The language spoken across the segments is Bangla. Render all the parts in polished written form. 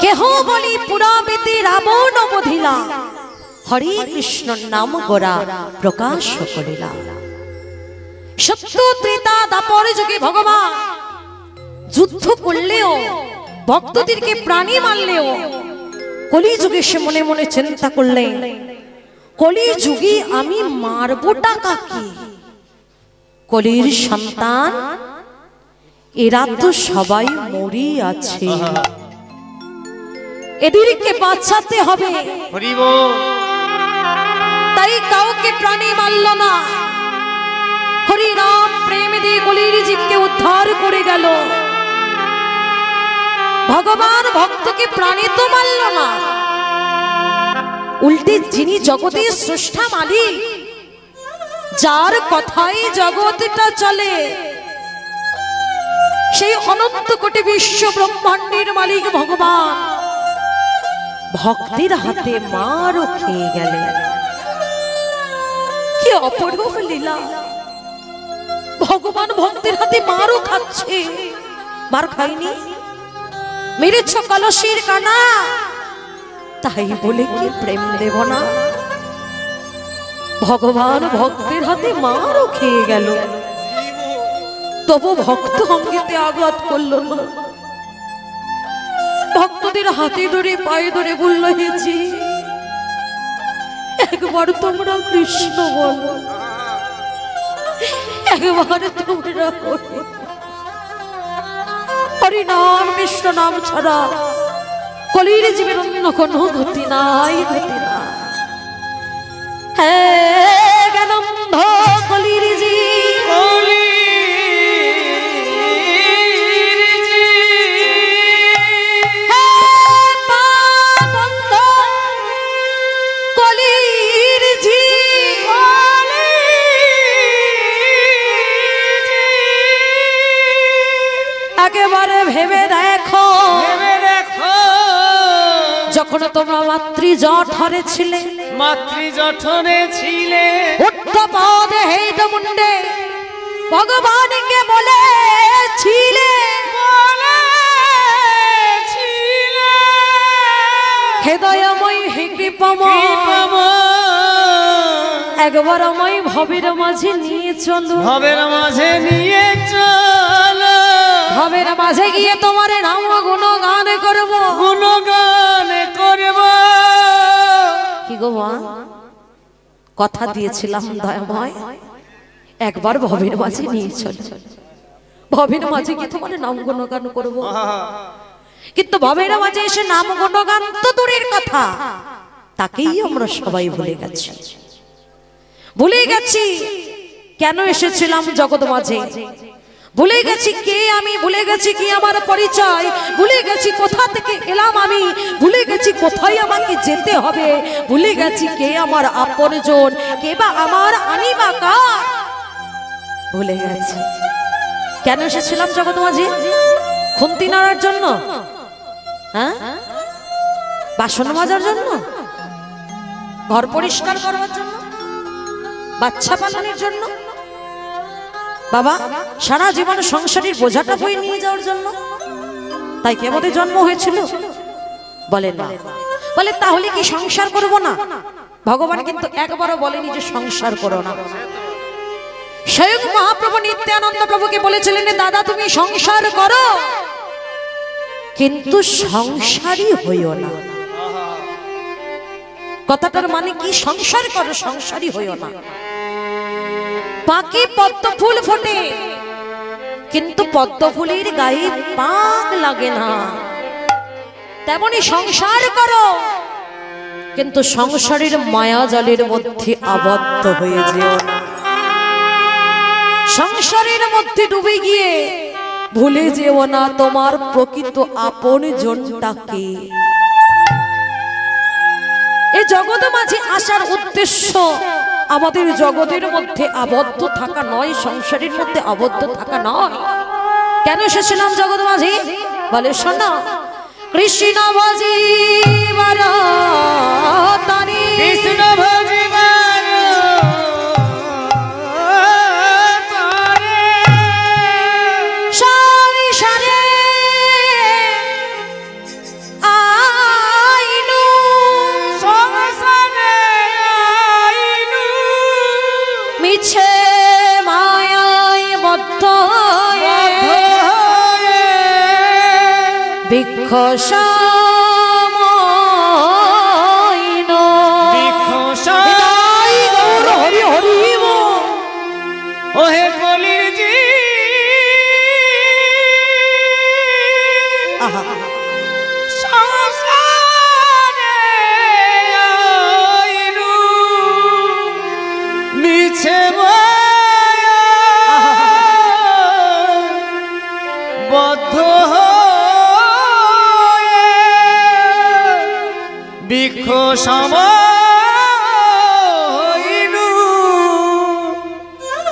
কেহ বলি পুরাবেতে রাবণ বধিলা, হরে কৃষ্ণ নাম গোরা প্রকাশ করিলা। সত্য ত্রেতা দাপর যুগে ভগবান যুদ্ধ করলেও, ভক্তদেরকে প্রাণী মারলেও, কলি যুগে সে মনে মনে চিন্তা করলেন, কলি যুগে আমি মারবোটা কাকে? কলির সন্তান এরা তো সবাই মরি আছে, এদেরকে বাঁচাতে হবে। তাই কাউকে প্রাণী মারল না, হরি নাম প্রেম দিয়ে কলির জীবকে উদ্ধার করে গেল। ভগবান ভক্তকে প্রাণী তো মারল না, উল্টে যিনি জগতের স্রষ্টা মালিক, যার কথাই জগৎটা চলে, সেই অনন্ত কোটি বিশ্ব ব্রহ্মাণ্ডের মালিক ভগবান ভক্তের হাতে মারও খেয়ে গেলেন। কি অপূর্ব লীলা! ভগবান ভক্তের হাতে মারও খাচ্ছে। মার খাইনি, মেরেছ কলসির কানা, তাই বলে কি প্রেম দেব না? ভগবান ভক্তের হাতে মারও খেয়ে গেল, তবু ভক্ত অঙ্গিতে আঘাত করল না। ভক্তদের হাতে ধরে পায়ে ধরে বলল, হয়েছি একবার তোমরা কৃষ্ণ বলো, একবার তোমরা হরি নাম কৃষ্ণ নাম ছাড়া কলির জীবের অন্য কোনো গতি নাই, গতি না। হ্যাঁ জ্ঞানন্ধ কলির জীব, একেবারে ভেবে দেখো, যখন তোমরা মাতৃজঠরে ছিলে, মাতৃজঠরে ছিলে, উত্তপদে হেদ মুন্ডে ভগবানকে বলেছিলে, হৃদয়ময় হে কৃপাময়, একবার আমায় ভবের মাঝে নিয়ে চলো, ভবের মাঝে নিয়ে চলো, ভবের মাঝে গিয়ে তোমার নাম গুণগান করব, গুণগান করব। কি গো মা, কথা দিয়েছিলাম দয়াময়, একবার ভবের মাঝে নিয়ে চলো, ভবের মাঝে গিয়ে তোমার নাম গুণগান করব। কিন্তু ভবের মাঝে এসে নাম গুণগান তো দূরের কথা, তাকেই আমরা সবাই ভুলে গেছি। ভুলে গেছি কেন এসেছিলাম জগৎ মাঝে, ভুলে গেছি কে আমি, ভুলে গেছি কি আমার পরিচয়, ভুলে গেছি কোথা থেকে এলাম আমি, ভুলে গেছি কোথায় আমাকে যেতে হবে, ভুলে গেছি কে আমার আপনজন, কে বা আমার আনিবা কার, ভুলে গেছি। কেন এসেছিলাম জগৎ মাঝে? খুন্তি নাড়ার জন্য? হ্যাঁ, বাসন মাজার জন্য, ঘর পরিষ্কার করার জন্য, বাচ্চা পালনের জন্য, বাবা সারা জীবন সংসারের বোঝাটা বয়ে নিয়ে যাওয়ার জন্য? তাই কি আমাদের জন্ম হয়েছিল? বলে না। বলে তাহলে কি সংসার করব না? ভগবান কিন্তু একবারও বলেনি যে সংসার করো না। স্বয়ং মহাপ্রভু নিত্যানন্দ প্রভুকে বলেছিলেন, দাদা তুমি সংসার করো, কিন্তু সংসারই হইও না। কথাটার মানে কি? সংসার করো, সংসারই হইও না। পাকে পদ্ম ফুল ফোটে, কিন্তু পদ্ম ফুলের গায়ে পাক লাগে না। তেমনি সংসার করো, কিন্তু সংসারের মায়া জালের মধ্যে আবদ্ধ হয়ে যেও না। সংসারের মধ্যে ডুবে গিয়ে ভুলে যেও না তোমার প্রকৃত আপন জনটাকে। এই জগৎ মাঝে আসার উদ্দেশ্য আমাদের জগতের মধ্যে আবদ্ধ থাকা নয়, সংসারের মধ্যে আবদ্ধ থাকা নয়। কেন এসেছিলাম জগৎ মাঝে? বলে শোনো, কৃষ্ণ ভজিবার তারি, কৃষ্ণ ভজিবার তারে, সংসারে বৃক্ষ সময় বৃক্ষ হরি হরি ওহে কলির জি সংসারে আইনু মিছে বদ্ধ হয়ে বৃক্ষ সমইনু।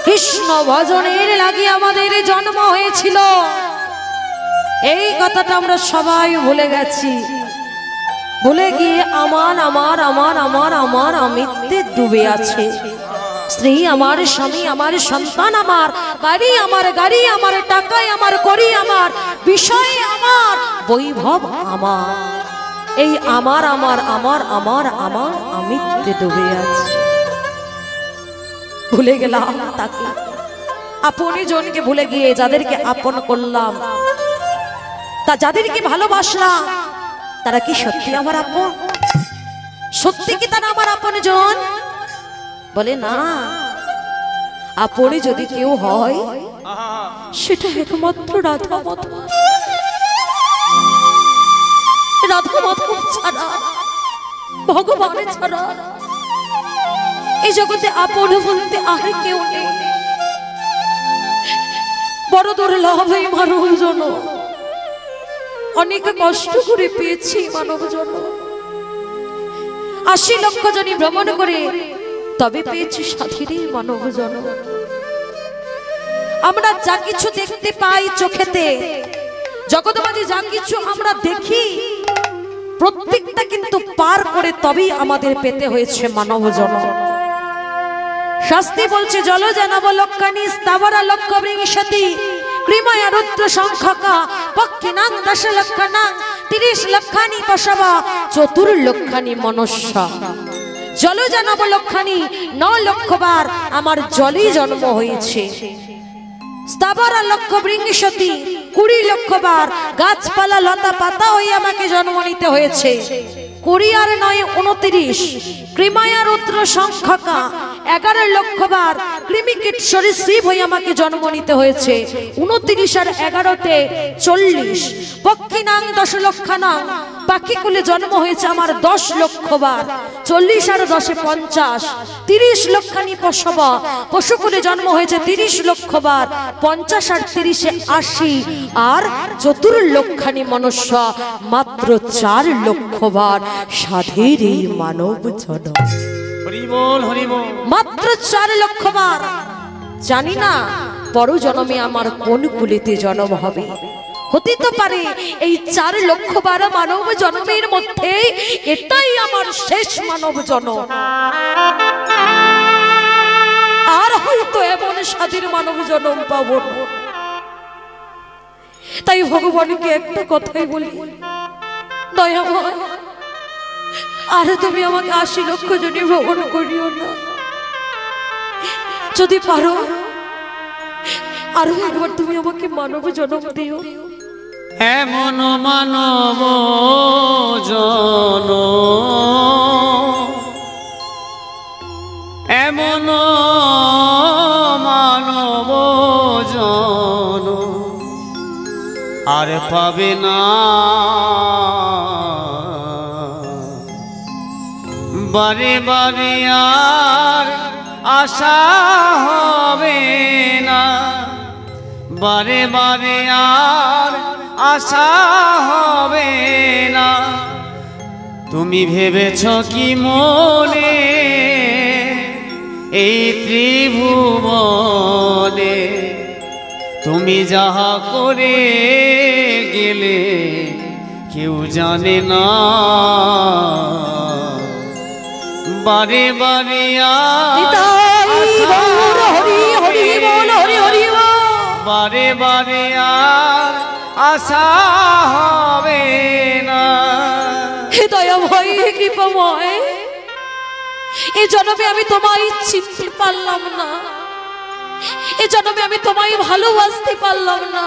কৃষ্ণ ভজনের লাগি আমাদের জন্ম হয়েছিল, এই কথাটা আমরা সবাই ভুলে গেছি। ভুলে গিয়ে আমার আমার আমার আমার আমার আমিত্বে ডুবে আছে। স্ত্রী আমার, স্বামী আমার, সন্তান আমার, বাড়ি আমার, গাড়ি আমার, টাকায় আমার, করি আমার, বিষয় আমার, বৈভব আমার, এই আমার আমার আমার আমার আমার আমিত্বে ডুবে আছে। ভুলে গেলাম তাকে, আপনি জনকে ভুলে গিয়ে যাদেরকে আপন করলাম, তা যাদেরকে ভালোবাসলাম, তারা কি সত্যি আমার আপন? সত্যি কি তারা আমার আপন জন? বলে না, আপনি যদি কেউ হয় সেটা একমাত্র রাধা মাধব। রাধা মাধব ছাড়া, ভগবান ছাড়া এই জগতে আপন বলতে আর কেউ নেই। বড় দুর্লভ এই মানব জন, অনেক কষ্ট করে পেয়েছি মানব জন। ৮০ লক্ষ জনি ভ্রমণ করে তবে পেয়েছি সাথীরে মানব জন। আমরা যা কিছু দেখতে পাই চোখেতে, জগৎবাদী যা কিছু আমরা দেখি, প্রত্যেকটা কিন্তু পার করে তবেই আমাদের পেতে হয়েছে মানব জন। শাস্তি বলছে জল জানাব লক্ষানি স্থাবরা লক্ষ বৃংশতি ক্রিময়া রুদ্র সংখ্যকা পক্ষিনাং ১০ লক্ষানাং ৩০ লক্ষানি পশবা চতুর্লক্ষানি মনুষ্যা। জল জানাব লক্ষানি ৯ লক্ষ বার আমার জলই জন্ম হয়েছে। স্থাবরা লক্ষ বৃংশতি ২০ লক্ষ বার গাছপালা লতা পাতা হয়ে আমাকে জন্ম নিতে হয়েছে। ২০ আর ৯ ২৯। ক্রিময়া রুদ্র সংখ্যকা ১১ লক্ষ বার কৃমিকীট সরীসৃপ হয়ে আমাকে জন্ম নিতে হয়েছে। ২৯ আর ১১তে ৪০। পক্ষিনাং ১০ লক্ষানাং পাখিকুলে জন্ম হয়েছে আমার ১০ লক্ষ বার। ৪০ আর ১০এ ৫০। ৩০ লক্ষানি পশবা পশুকুলে জন্ম হয়েছে ৩০ লক্ষ বার। ৫০ আর ৩০এ ৮০। আর চতুর্লক্ষানি মনুষ্য মাত্র ৪ লক্ষ বার সাধের এই মানব জন। মাত্র ৪ লক্ষ বার। জানি না পর জন্মে আমার কোন কুলেতে জন্ম হবে। হতে তো পারে এই ৪ লক্ষ বার মানব জন্মের মধ্যে এটাই আমার শেষ মানব জন্ম। আর হয়তো এমন স্বাধীন মানব জন্ম পাব না। তাই ভগবানকে একটা কথাই বলি, দয়াময় আর তুমি আমাকে ৮০ লক্ষ জনে ভ্রমণ করিও না। যদি পারো আরো একবার তুমি আমাকে মানব জন্ম দিও। এমন মানব জন, এমন মানব জন আর পাবে না। বারে বারে আর আশা হবে না, বারে বারে আর আশা হবে না। তুমি ভেবেছ কি মনে এই ত্রিভুবনে তুমি যাহা করে গেলে কেউ জানে না। বারে বারে বারে বারে আর আশা হবে না। হে দয়াময়, হে কৃপাময়, এই জন্মে আমি তোমায় চিনতে পারলাম না, এই জন্মে আমি তোমায় ভালোবাসতে পারলাম না।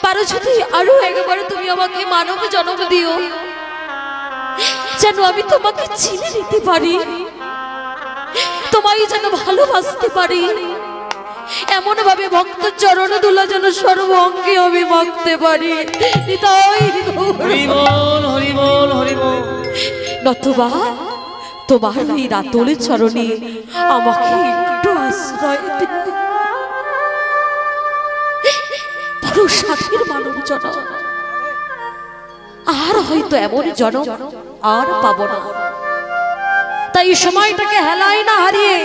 পারো যদি আরো একবার তুমি আমাকে মানব জন্ম দিও, যেন আমি তোমাকে চিনে নিতে পারি, তোমায় যেন ভালোবাসতে পারি, এমন ভাবে ভক্ত চরণ দুলা যেন সর্ব অঙ্গে আমি মাখতে পারি। হরি বল হরি বল হরি বল। নতুবা তোমার এই রাতলে চরণে আমাকে একটু আশ্রয় দিবে। বড় সাধের মানব জনম, আর হয়তো এমন জনম আর পাবো না। তাই সময়টাকে হেলায় না হারিয়ে,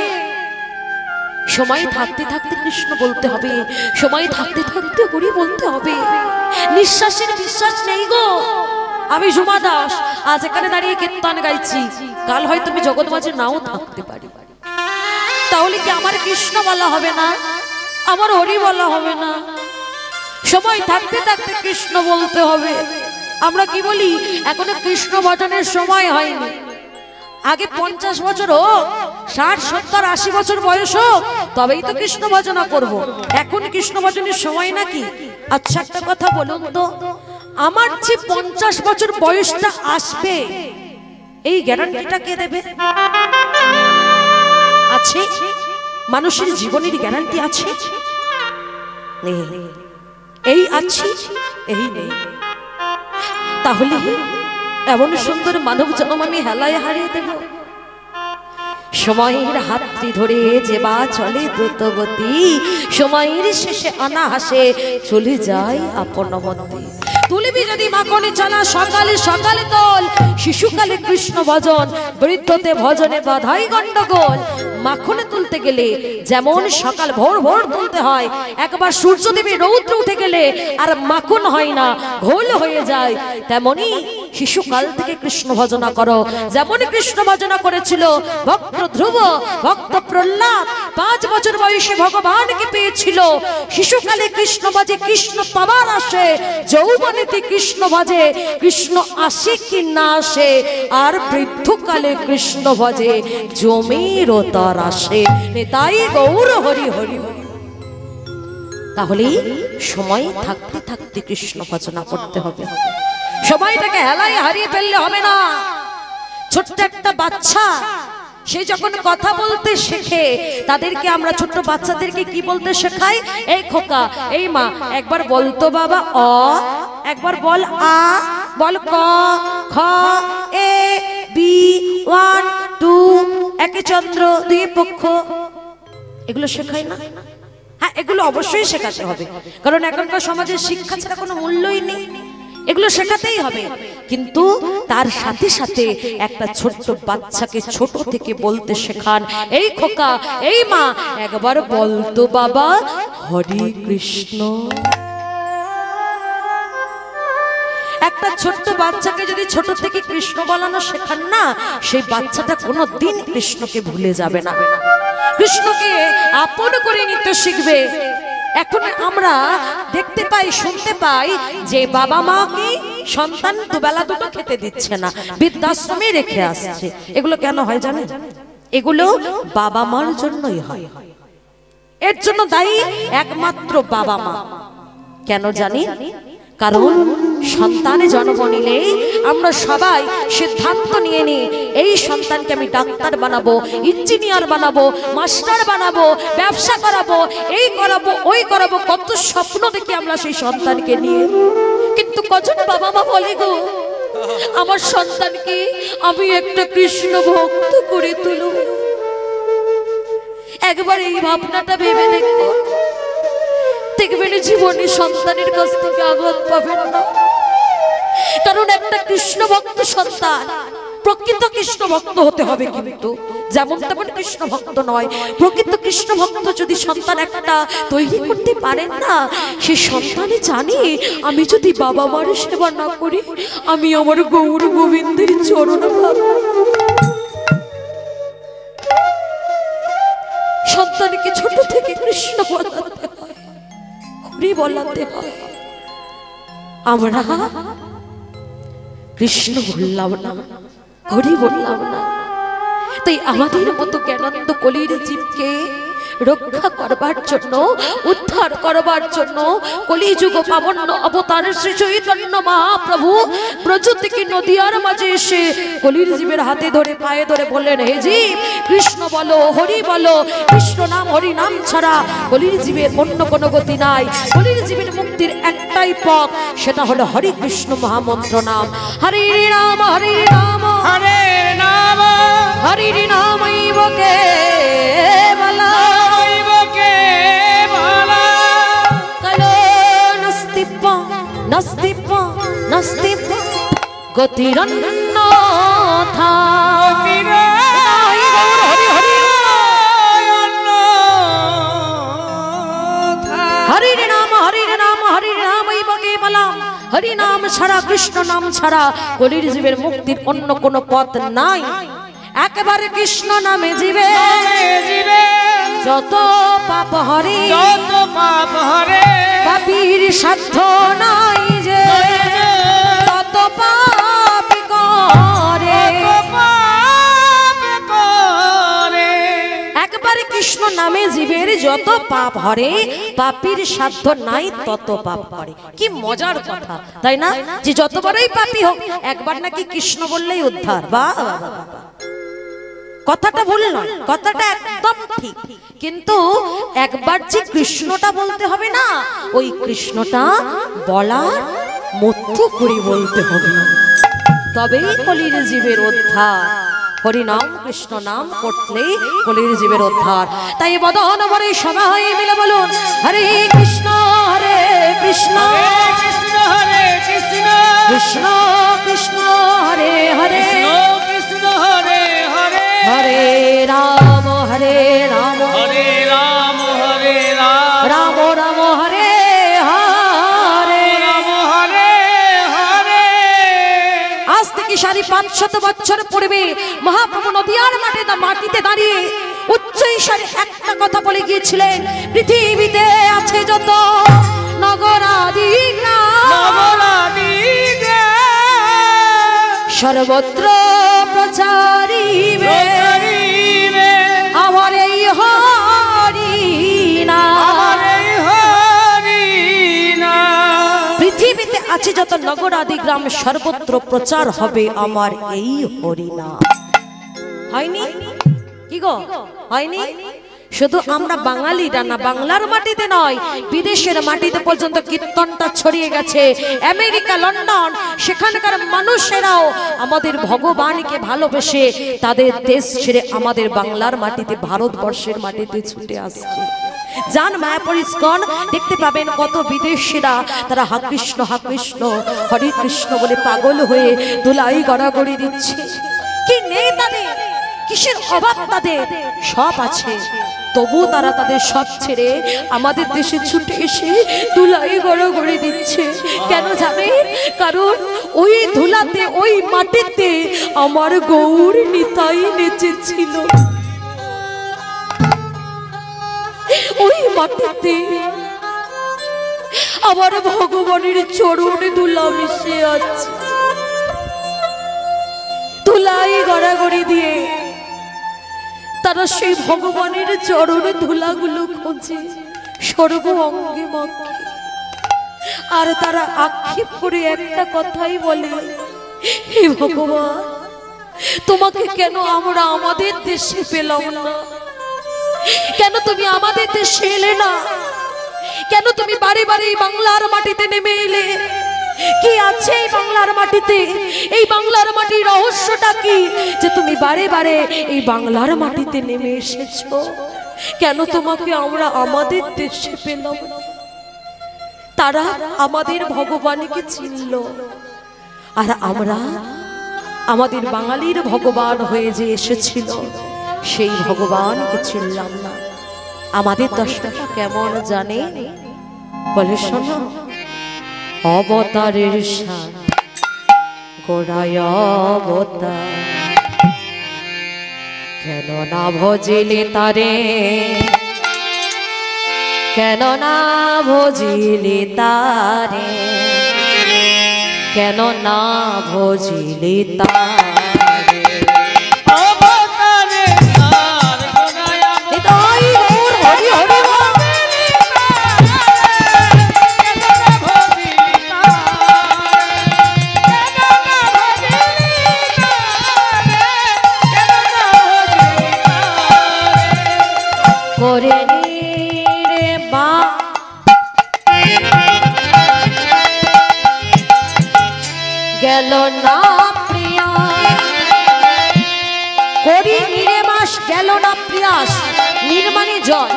সময় থাকতে থাকতে কৃষ্ণ বলতে হবে, সময় থাকতে থাকতে হরি বলতে হবে। নিঃশ্বাসের বিশ্বাস নেই গো। আমি ঝুমা দাস আজ এখানে দাঁড়িয়ে কীর্তন গাইছি, কাল হয়তো আমি জগৎ মাঝে নাও থাকতে পারি। তাহলে কি আমার কৃষ্ণ বলা হবে না, আমার হরি বলা হবে না? সময় থাকতে থাকতে কৃষ্ণ বলতে হবে। আমরা কি বলি, এখনো কৃষ্ণ ভজনের সময় হয়নি। আগে 50 বছর হোক, 60, 70, 80 বছর বয়স হোক, তবেই তো কৃষ্ণ ভজনা করব। এখন কৃষ্ণ ভজনের সময় নাকি? আচ্ছা একটা কথা বলুন তো, আমার যে 50 বছর বয়সটা আসবে, এই গ্যারান্টিটা কে দেবে? আছে? মানুষের জীবনের গ্যারান্টি আছে? নেই। এই আছে, এই নেই। তাহলে এমন সুন্দর মানব জন্ম আমি হেলায় হারিয়ে দেব? সময়ের হাতটি ধরে যে বা চলে দ্রুতগতি, সময়ের শেষে অনাহাসে চলে যায় আপন মতে। তুলবি যদি মাকনে চলা সকালে সকালে তোল, শিশুকালে কৃষ্ণ ভজন, বৃদ্ধতে ভজনে বাধাই গন্ডগোল। মাখনে তুলতে গেলে যেমন সকাল ভোর ভোর তুলতে হয়, একবার সূর্যদেবী রৌদ্র উঠে গেলে আর মাখন হয় না, ঘোল হয়ে যায়, তেমনি শিশুকাল থেকে কৃষ্ণ ভজনা করো। যেমন কৃষ্ণ ভজনা করেছিল ভক্ত ধ্রুব, ভক্ত প্রহ্লাদ, 5 বছর বয়সে ভগবানকে পেয়েছিল। শিশুকালে কৃষ্ণ বাজে, কৃষ্ণ পাবার আসে, যৌবনেতে কৃষ্ণ বাজে, কৃষ্ণ আসে কি না আসে, আর বৃদ্ধকালে কৃষ্ণ বাজে, জমির তার আসে। তাই গৌর হরি হরি। তাহলে সময় থাকতে থাকতে কৃষ্ণ ভজনা করতে হবে। সময়টাকে হেলায় হারিয়ে ফেললে হবে না। ছোট্ট একটা বাচ্চা, সে যখন কথা বলতে শেখে, তাদেরকে আমরা ছোট্ট বাচ্চাদেরকে কি বলতে শেখাই? এই খোকা, এই মা, একবার বলতো বাবা অ, একবার বল আ, বল ক, খ, এ, বি, 1 2, একে চন্দ্র, 2 পক্ষ, এগুলো শেখাই না? হ্যাঁ, এগুলো অবশ্যই শেখাতে হবে, কারণ এখনকার সমাজে শিক্ষা ছাড়া কোনো মূল্যই নেই। এগুলো শেখাতেই হবে। কিন্তু তার সাথে সাথে একটা ছোট্ট বাচ্চাকে ছোট থেকে বলতে শেখান, এই খোকা, এই মা, একবার বলতো বাবা হরে কৃষ্ণ। একটা ছোট্ট বাচ্চাকে যদি ছোট থেকে কৃষ্ণ বলানো শেখান না, সেই বাচ্চাটা কোনোদিন কৃষ্ণকে ভুলে যাবে না, কৃষ্ণকে আপন করে নিতে শিখবে। এখন আমরা দেখতে পাই, শুনতে পাই যে বাবা মা কি সন্তান দুবেলা দুটো খেতে দিচ্ছে না, বৃদ্ধাশ্রমে রেখে আসছে। এগুলো কেন হয় জানেন? এগুলো বাবা মার জন্যই হয়। এর জন্য দায়ী একমাত্র বাবা মা। কেন জানি? কারণ সন্তানে জন্ম নিলেই আমরা সবাই সিদ্ধান্ত নিয়ে নিই, এই সন্তানকে আমি ডাক্তার বানাবো, ইঞ্জিনিয়ার বানাবো, মাস্টার বানাবো, ব্যবসা করাবো, এই করাবো, ওই করাবো, কত স্বপ্ন দেখি আমরা সেই সন্তানকে নিয়ে। কিন্তু কজন বাবা মা বলে গো, আমার সন্তানকে আমি একটা কৃষ্ণ ভক্ত করে তুলব। একবার এই ভাবনাটা ভেবে দেখো, দেখবেন জীবনে সন্তানের কাছ থেকে আঘাত পাবেন না। কারণ একটা কৃষ্ণ ভক্ত সন্তান প্রকৃত কৃষ্ণ ভক্ত হতে হবে, কিন্তু যেমন তেমন কৃষ্ণ ভক্ত নয়। প্রকৃত কৃষ্ণ ভক্ত যদি সন্তান একটা তৈরি করতে পারেন না, সে সন্তানে জানে আমি যদি বাবা মার সেবা না করি, আমি আমার গৌর গোবিন্দের চরণ পাবো। সন্তানকে ছোট থেকে কৃষ্ণ বলাতে হয়, হরি বলাতে হয়। আমরা কৃষ্ণ বললাম না, হরি বললাম না। তাই আমাদের মতো জ্ঞানানন্দ কলির জীবকে রক্ষা করবার জন্য, উদ্ধার করবার জন্য কলিযুগ পাবন অবতার শ্রী চৈতন্য মহাপ্রভু ব্রজ থেকে নদিয়ার মাঝে এসে কলির জীবের হাতে ধরে পায়ে ধরে বললেন, হে জীব, কৃষ্ণ বলো, হরি বলো, কৃষ্ণ নাম হরি নাম ছাড়া কলির জীবের অন্য কোনো গতি নাই। কলির জীবের মুক্তির একটাই পথ, সেটা হলো হরি কৃষ্ণ মহামন্ত্র নাম। হরি নাম হরি নাম হরে নাম হরি নামৈব কেবলা কলো নস্তিপ নস্তিপ নস্তিপ গতিরন্যথা। হরি নাম হরি নামৈব কেবলা, হরি নাম ছাড়া, কৃষ্ণ নাম ছাড়া কলির জীবের মুক্তির অন্য কোনো পথ নাই। একেবারে কৃষ্ণ নামে জীবে যত পাপ হরে, পাপীর সাধ্য নাই যে তত পাপ করে। একবারে কৃষ্ণ নামে জীবের যত পাপ হরে, পাপীর সাধ্য নাই তত পাপ করে। কি মজার কথা, তাই না? যে যত বড়ই পাপী হোক, একবার নাকি কৃষ্ণ বললেই উদ্ধার। বাহ, কথাটা ভুল নয়, কথাটা একদম ঠিক, কিন্তু একবার যে কৃষ্ণটা বলতে হবে না, ওই কৃষ্ণটা বলার মতো করে বলতে হবে, তবেই কলির জীবের উদ্ধার। হরি নাম কৃষ্ণ নাম করলে কলির জীবের উদ্ধার। তাই বদন ভরে সবাই মিলে বলুন, হরে কৃষ্ণ হরে কৃষ্ণ কৃষ্ণ কৃষ্ণ হরে হরে হরে রাম হরে রাম রাম রাম হরে হরে। আজ থেকে 550 বছর পূর্বে মহাপ্রভু নদিয়ার মাটিতে দাঁড়িয়ে উচ্চই স্বরে একটা কথা বলে গিয়েছিলেন, পৃথিবীতে আছে যত নগরাদি গ্রাম সর্বত্র প্রচারিবে আমার এই হরি নাম। পৃথিবীতে আছে যত নগরাদি গ্রাম সর্বত্র প্রচার হবে আমার এই হরি নাম। হয়নি কি গো, হয়নি? শুধু আমরা বাঙালিরা না, বাংলার মাটিতে নয়, বিদেশের মাটিতে পর্যন্ত কীর্তনটা ছড়িয়ে গেছে। আমেরিকা, লন্ডন, সেখানকার মানুষেরাও আমাদের ভগবানকে ভালোবেসে তাদের দেশ ছেড়ে আমাদের বাংলার মাটিতে, ভারতবর্ষের মাটিতে ছুটে আসছে। যান মায়াপুর ইস্কন, দেখতে পাবেন কত বিদেশিরা তারা হা কৃষ্ণ হরে কৃষ্ণ বলে পাগল হয়ে ধুলাই গড়াগড়ি দিচ্ছে। কি নেই তাদের, কিসের অভাব তাদের? সব আছে, তবু তারা তাদের সব ছেড়ে আমাদের দেশে ছুটে এসে ধুলাই গড়াগড়ি দিচ্ছে। কেন জানেন? কারণ ওই ধুলাতে, ওই মাটিতে আমার গৌর নিতাই নেচেছিল। ওই মাটিতে আমার ভগবানের চরণে ধুলা মিশে আছে। ধুলাই গড়াগড়ি দিয়ে তারা সেই ভগবানের চরণে ধুলাগুলো খোঁজে সর্ব অঙ্গে মাখে, আর তারা আক্ষেপ করে একটা কথাই বলে, হে ভগবান, তোমাকে কেন আমরা আমাদের দেশে পেলাম না? কেন তুমি আমাদের দেশে এলে না? কেন তুমি বারে বারে এই বাংলার মাটিতে নেমে এলে? কি আছে এই বাংলার মাটিতে? এই বাংলার মাটির রহস্যটা কি যে তুমি বারে বারে এই বাংলার মাটিতে নেমে এসেছো? কেন তোমাকে আমরা আমাদের দেশে পেলাম না? তারা আমাদের ভগবানকে চিনল, আর আমরা আমাদের বাঙালির ভগবান হয়ে যে এসেছিল সেই ভগবানকে চিনলাম না। আমাদের দশটা কেমন জানে? বলে শোনো, অবতারের শান গোড়ায় অবতার, কেন না ভজিলে তারে, কেন না ভজিলে তারে, কেন না ভজিলে তারে। না প্রিয়া করি নিরে মাস গেল না প্রিয়াস নির্মাণে জল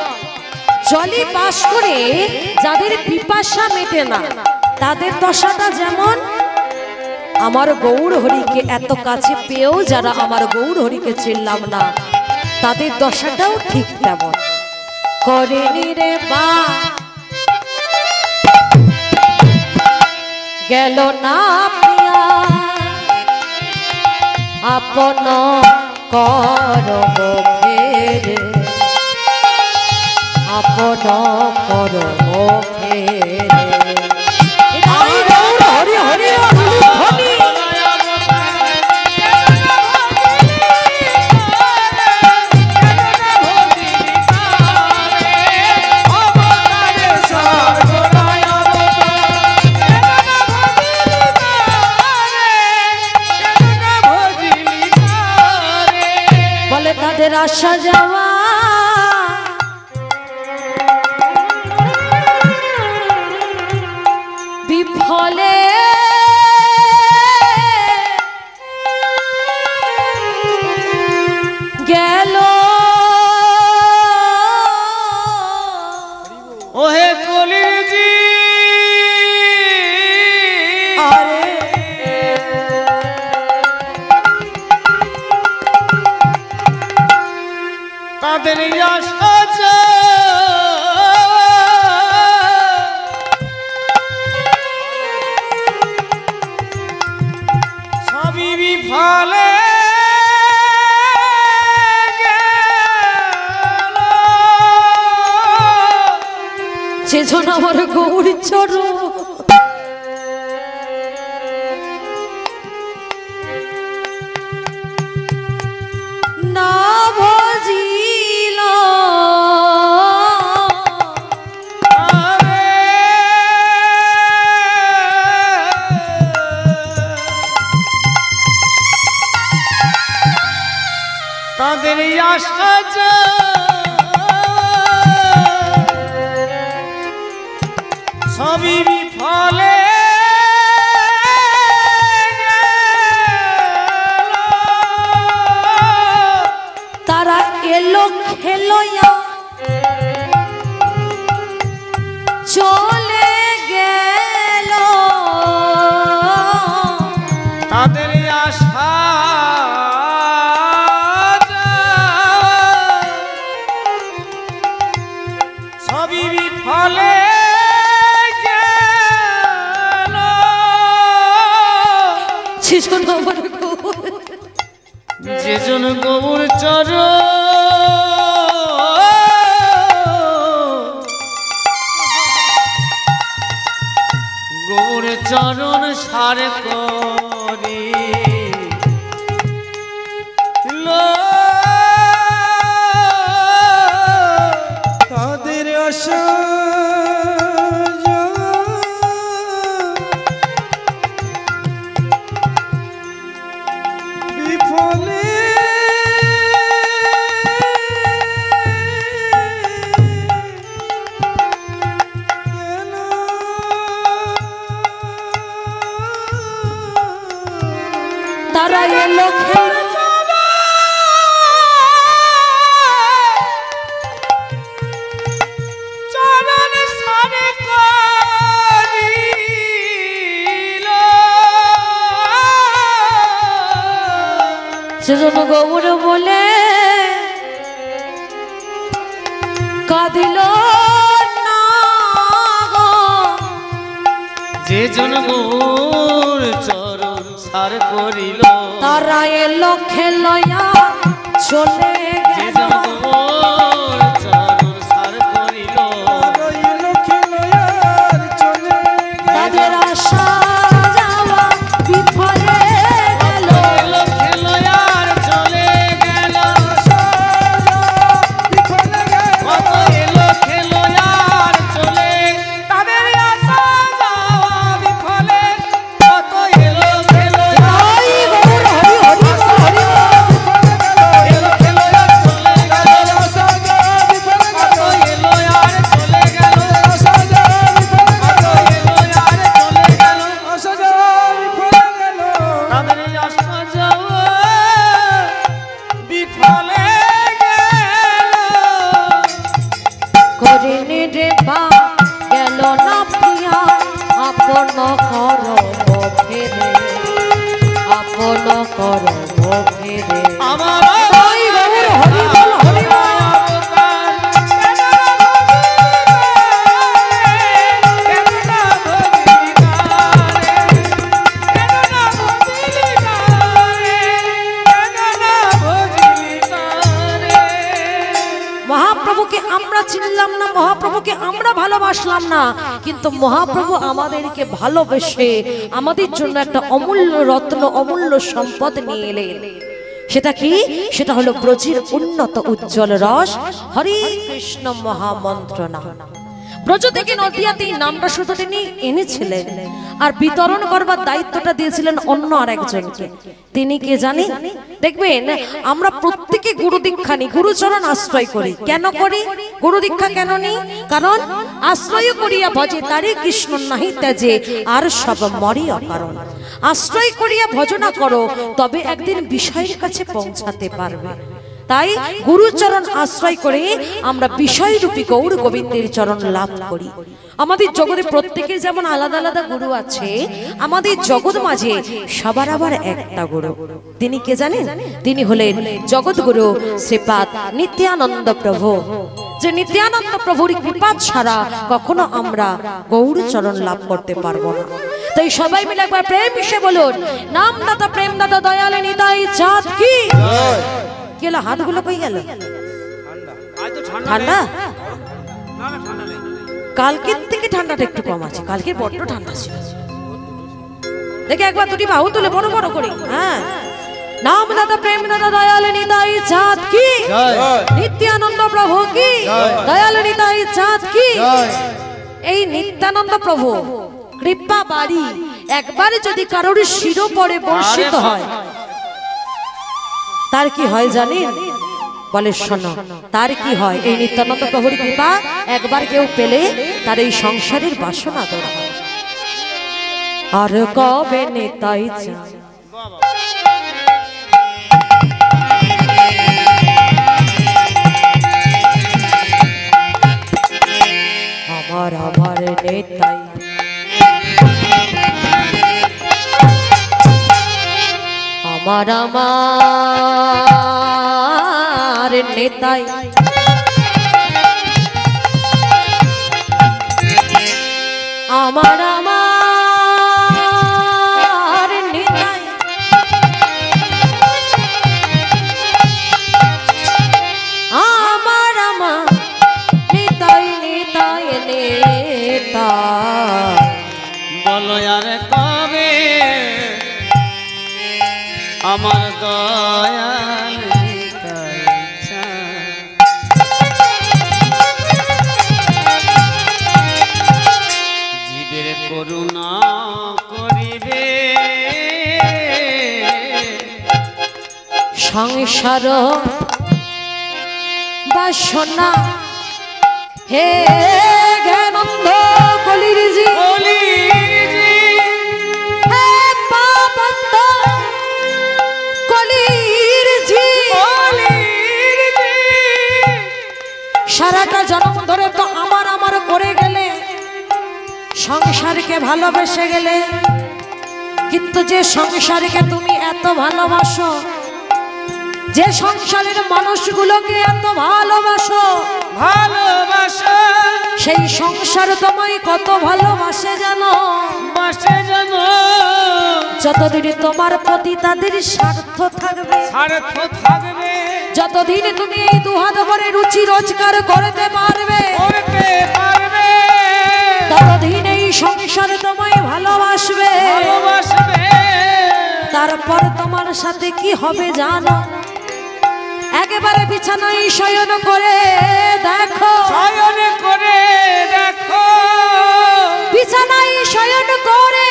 জলে বাস করে যাদের পিপাসা মেটে না তাদের দশাটা যেমন আমার গৌর হরিকে এত কাছে পেয়েও যারা আমার গৌর হরিকে চিনলাম না তাদের দশাটাও ঠিক তেমন করে নিরে বা গেল না প্রিয়া আপন করব ফেরে আপন করব ফেরে হরি হরি হরি বলে তাদের আশা যাওয়া বিফলে গেল ওহে কলিজি আরে তাদের আশা সবই বিফলে সেজন আমার গৌরী চরণ না ভজিল তাদের আশা সবই বিফলে তারা এলো খেলোয়া চলে গেল তাদের আশা সবই বিফলে সেজন আমার গৌর যেজন গৌর চর গৌর চরণ সার করি তাদের আশা বিফলে গেল তারা এলো খেলো চরণ সার করিল সেজন্য গৌর বলে কাঁদিল না গো যেজন গৌর চরণ সার করিল তারা এলো খেলয়া চলে গেল যেজন গৌর চরণ সার করিল রইল খেলোয়াড় চলে তাদের আশা যাওয়া বিফলে গেল এলো খেলোয়াড় চলে গেল বিফলে গেল কত এলো খেলোয়াড় চলে তাদের আশা যাওয়া বিফলে কত এলো খেলোয়াড় হরি গৌর হরি হরি হরি এলো খেলোয়াড় মঙ্গল করব ফিরে আমার তাই গৌর হরি বল হরি বল। মহাপ্রভুকে আমরা চিনলাম না, মহাপ্রভুকে আমরা ভালোবাসলাম না, কিন্তু মহাপ্রভু আমাদেরকে ভালোবেসে আমাদের জন্য একটা অমূল্য রত্ন, অমূল্য সম্পদ নিয়ে এলেন। সেটা কি? সেটা হলো ব্রজের উন্নত উজ্জ্বল রস হরে কৃষ্ণ মহামন্ত্র নাম। ব্রজ থেকে নদিয়াতে এই নামটা শুধু তিনি এনেছিলেন, আর বিতরণ করবার দায়িত্বটা দিয়েছিলেন অন্য আর একজনকে। তিনি কে জানেন? দেখবেন আমরা প্রত্যেকে গুরু দীক্ষা নিই, গুরুচরণ আশ্রয় করি। কেন করি? গুরু দীক্ষা কেন নিই? কারণ আশ্রয় করিয়া ভজে তারে কৃষ্ণ নাহি ত্যাজে আর সব মরি অকারণ। আশ্রয় করিয়া ভজনা করো, তবে একদিন বিষয়ের কাছে পৌঁছাতে পারবে। তাই গুরুচরণ আশ্রয় করে আমরা বিষয়রূপী গৌর গোবিন্দের চরণ লাভ করি। আমাদের জগতে প্রত্যেকের যেমন আলাদা আলাদা গুরু আছে, আমাদের জগৎ মাঝে সবার আবার একটা গুরু। তিনি কে জানেন? তিনি হলেন জগৎগুরু শ্রীপাদ নিত্যানন্দ প্রভু। যে নিত্যানন্দ প্রভুর কৃপা ছাড়া কখনো আমরা গৌরচরণ লাভ করতে পারবো না। তাই সবাই মিলে একবার প্রেম মিশে বলুন, নামদাতা প্রেমদাতা দয়ালে নিতাই চাঁদ কি। কি হলো? হাতগুলো কই গেল? ঠান্ডা? কালকের থেকে ঠান্ডাটা একটু কম আছে, কালকে বড্ড ঠান্ডা ছিল। দেখে একবার দুটি বাহু তুলে বড় বড় করে, হ্যাঁ, নামদাতা প্রেমদাতা দয়ালে নিতাই চাঁদ কি, নিত্যানন্দ প্রভু কি, দয়ালে নিতাই চাঁদ কি। এই নিত্যানন্দ প্রভু কৃপা বাড়ি একবার যদি কারোর শির পরে বর্ষিত হয়, তার কি হয় জানেন? বলে শোনো, তার কি হয়? এই নিত্যানন্দ প্রভুর কৃপা একবার কেউ পেলে তার এই সংসারের বাসনা দূর হয়। আর কবে নিতাই চাঁদ আমার আমার নেতাই, আমার আমার নেতাই, আমার আমার নেতাই, আমার আমার নেতাই নেতাই নেতা। বলো আর কবে আমার দয়াল নিতাই চাঁদ। জীবের করুণা করিবে সংসার বাসনা হে জ্ঞানন্দ কলির জি, হে পাপন্দ কলির জি। সারাটা জন্ম ধরে তো আমার আমার করে গেলে, সংসারকে ভালোবেসে গেলে, কিন্তু যে সংসারকে তুমি এত ভালোবাসো, যে সংসারের মানুষগুলোকে এত ভালোবাসো, সেই সংসার তোমায় কত ভালোবাসে জানো? যতদিন তোমার প্রতি তাদের স্বার্থ থাকবে, যতদিন তুমি এই দুহাত ভরে রুচি রোজগার করতে পারবে, ততদিন এই সংসার তোমায় ভালোবাসবে। তারপর তোমার সাথে কি হবে জানো? একেবারে বিছানায় শয়ন করে দেখো, বিছানায় শয়ন করে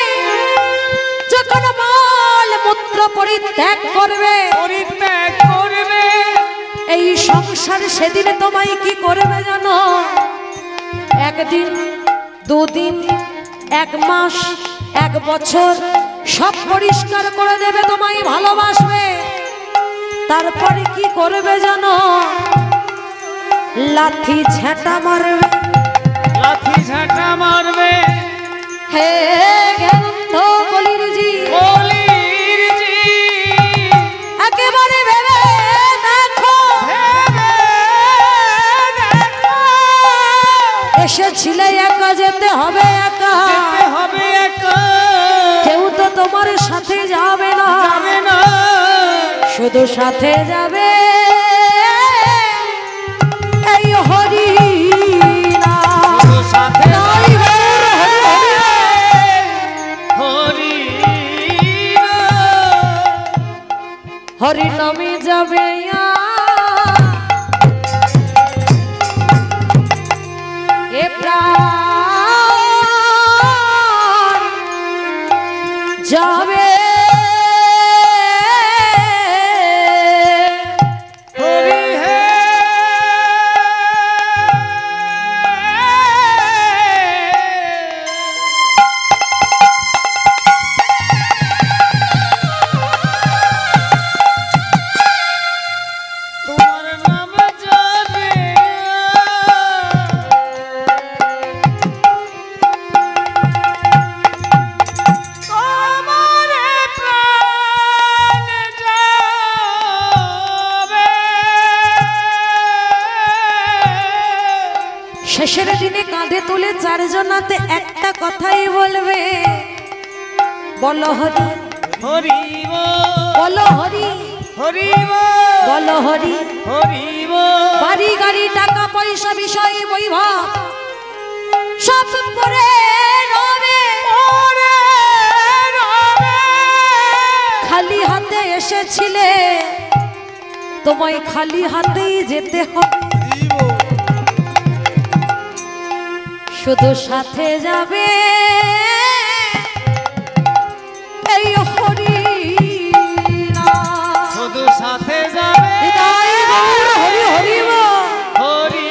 যখন মল মূত্র পরিত্যাগ করবে, এই সংসার সেদিন তোমায় কি করবে জানো? একদিন, দুদিন, এক মাস, এক বছর সব পরিষ্কার করে দেবে, তোমায় ভালোবাসবে। তারপরে কি করবে জানো? লাঠি ঝাঁটা মারবে, লাঠি ঝাঁটা মারবে। হে জ্ঞানন্দ কলির জি, যেতে হবে একা, যেতে হবে একা, কেউ তো তোমার সাথে যাবে না, যাবে না, শুধু সাথে যাবে এই হরি শুধু সাথে নাই হরি হরি নামে যাবে এ প্রাণ যাবে হরি হে তোমার নাম যাবে তোমার প্রাণ যাবে। শেষের দিনে কাঁধে তুলে চারজনাতে একটা কথাই বলবে, বলো হরি হরি বলো হরি হরি বলো হরি। হরি বাড়ি গাড়ি টাকা পয়সা বিষয় বৈভব সব পরে রবে, খালি হাতে এসেছিলে তোমায় খালি হাতেই যেতে হবে, শুধু সাথে যাবে এই হরি নাম। শুধু সাথে যাবে হৃদয় গৌর হরি হরি বল। হরি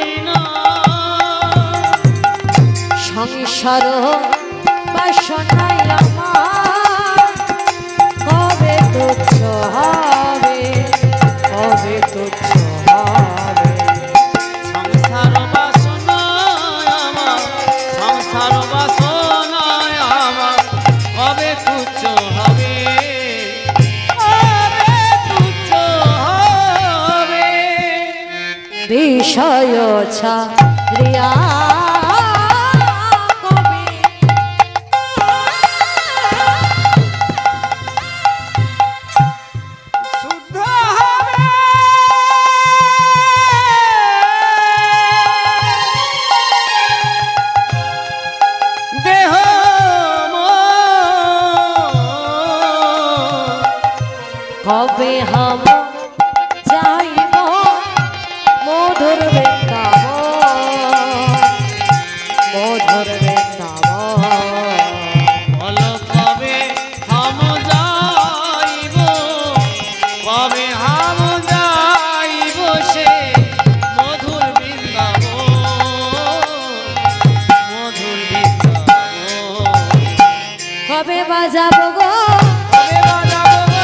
সংসার বাসনায় আমার কবে তুচ্ছ হবে, কবে তুচ্ছ হবে। সংসার বাসনায় আমার, সংসার বাসনায় আমার কবে তুচ্ছ হবে, কবে তুচ্ছ হবে। বিষয় ছাড়িয়া কবে শুদ্ধ হবে দেহ কবে হাম যাইব মধুর বৃন্দাবন, মধুর বৃন্দাবন। বল কবে হাম যাইব, কবে হাম যাইব সে মধুর বৃন্দাবন, মধুর বৃন্দাবন। কবে বাজাবো গো, কবে বাজাবো গো,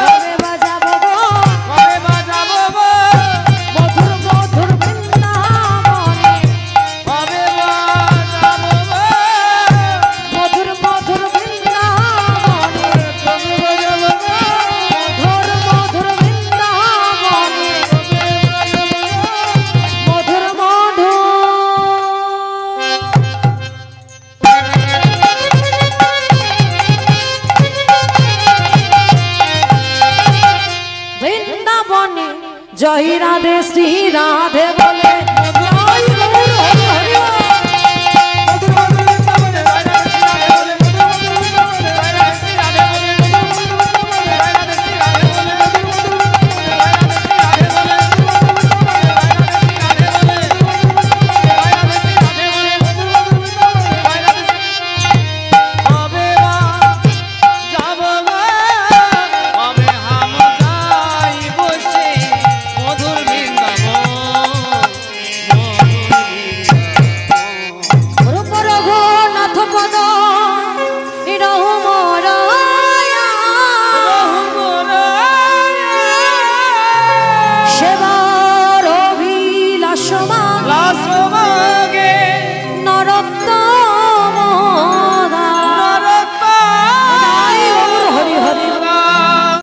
কবে বাজাবো গো কবে বাজাবো গো, মধুর মধুর বৃন্দাবনে, কবে বাজাবো গো, মধুর মধুর বৃন্দাবনে, কবে বাজাবো গো, মধুর মধুর বৃন্দাবনে, মধুর মধুর বৃন্দাবনে জয় রাধে শ্রী রাধে বলে